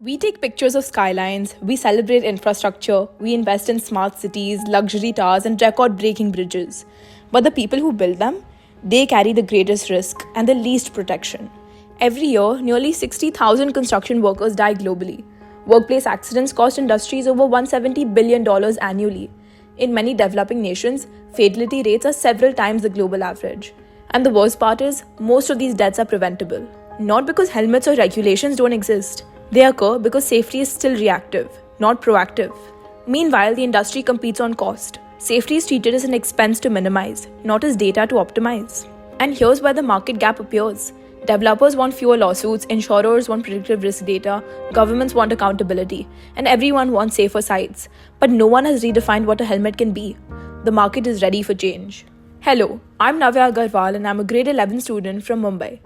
We take pictures of skylines, we celebrate infrastructure, we invest in smart cities, luxury towers, and record breaking bridges. But the people who build them, they carry the greatest risk and the least protection. Every year, nearly 60,000 construction workers die globally. Workplace accidents cost industries over $170 billion annually. In many developing nations, fatality rates are several times the global average. And the worst part is, most of these deaths are preventable. Not because helmets or regulations don't exist. They occur because safety is still reactive, not proactive. Meanwhile, the industry competes on cost. Safety is treated as an expense to minimize, not as data to optimize. And here's where the market gap appears. Developers want fewer lawsuits, insurers want predictive risk data, governments want accountability, and everyone wants safer sites. But no one has redefined what a helmet can be. The market is ready for change. Hello, I'm Navya Agarwal and I'm a grade 11 student from Mumbai.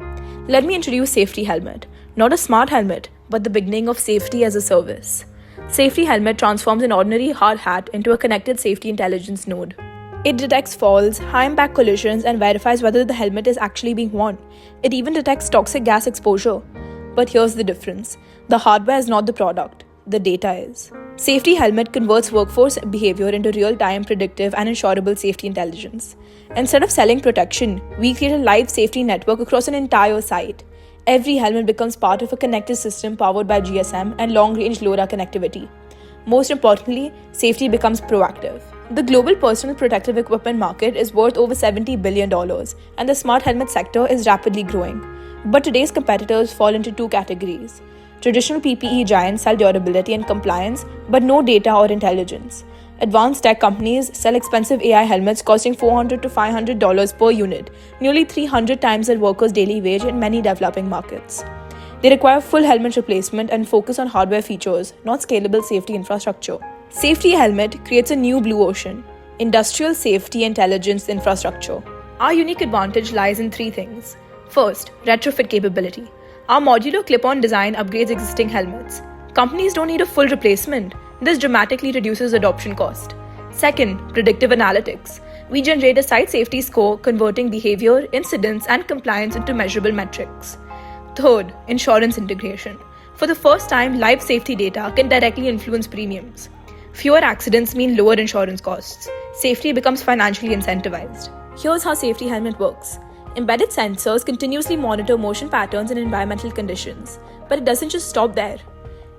Let me introduce Safety Helmet. Not a smart helmet, but the beginning of safety as a service. Safety Helmet transforms an ordinary hard hat into a connected safety intelligence node. It detects falls, high-impact collisions, and verifies whether the helmet is actually being worn. It even detects toxic gas exposure. But here's the difference. The hardware is not the product. The data is. Safety Helmet converts workforce behavior into real-time, predictive, and insurable safety intelligence. Instead of selling protection, we create a live safety network across an entire site. Every helmet becomes part of a connected system powered by GSM and long-range LoRa connectivity. Most importantly, safety becomes proactive. The global personal protective equipment market is worth over $70 billion, and the smart helmet sector is rapidly growing. But today's competitors fall into two categories. Traditional PPE giants sell durability and compliance, but no data or intelligence. Advanced tech companies sell expensive AI helmets costing $400 to $500 per unit, nearly 300 times their workers' daily wage in many developing markets. They require full helmet replacement and focus on hardware features, not scalable safety infrastructure. Safety Helmet creates a new blue ocean: industrial safety intelligence infrastructure. Our unique advantage lies in three things. First, retrofit capability. Our modular clip-on design upgrades existing helmets. Companies don't need a full replacement. This dramatically reduces adoption cost. Second, predictive analytics. We generate a site safety score converting behavior, incidents, and compliance into measurable metrics. Third, insurance integration. For the first time, live safety data can directly influence premiums. Fewer accidents mean lower insurance costs. Safety becomes financially incentivized. Here's how Safety Helmet works. Embedded sensors continuously monitor motion patterns and environmental conditions. But it doesn't just stop there.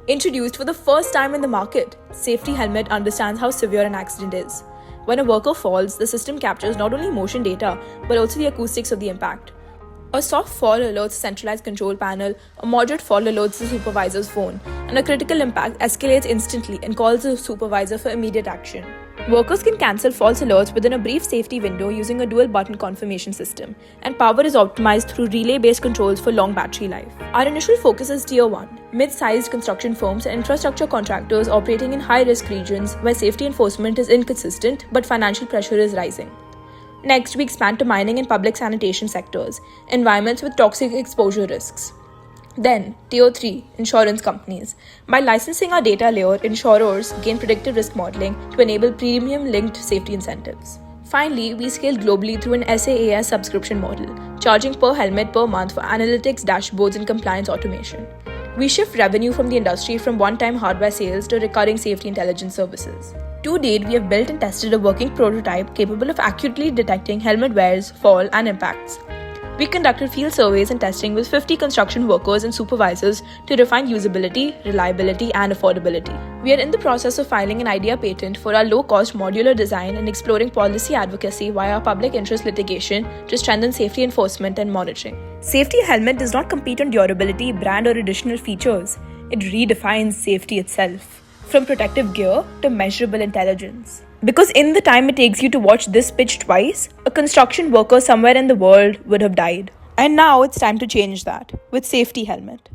Introduced for the first time in the market, Safety Helmet understands how severe an accident is. When a worker falls, the system captures not only motion data, but also the acoustics of the impact. A soft fall alerts the centralized control panel, a moderate fall alerts the supervisor's phone, and a critical impact escalates instantly and calls the supervisor for immediate action. Workers can cancel false alerts within a brief safety window using a dual-button confirmation system, and power is optimized through relay-based controls for long battery life. Our initial focus is Tier 1, mid-sized construction firms and infrastructure contractors operating in high-risk regions where safety enforcement is inconsistent but financial pressure is rising. Next, we expand to mining and public sanitation sectors, environments with toxic exposure risks. Then, Tier 3, insurance companies. By licensing our data layer, insurers gain predictive risk modeling to enable premium-linked safety incentives. Finally, we scale globally through an SaaS subscription model, charging per helmet per month for analytics, dashboards, and compliance automation. We shift revenue from the industry from one-time hardware sales to recurring safety intelligence services. To date, we have built and tested a working prototype capable of accurately detecting helmet wears, fall, and impacts. We conducted field surveys and testing with 50 construction workers and supervisors to refine usability, reliability, and affordability. We are in the process of filing an IDEA patent for our low-cost modular design and exploring policy advocacy via public interest litigation to strengthen safety enforcement and monitoring. Safety Helmet does not compete on durability, brand, or additional features. It redefines safety itself, from protective gear to measurable intelligence. Because in the time it takes you to watch this pitch twice, a construction worker somewhere in the world would have died. And now it's time to change that with Safety Helmet.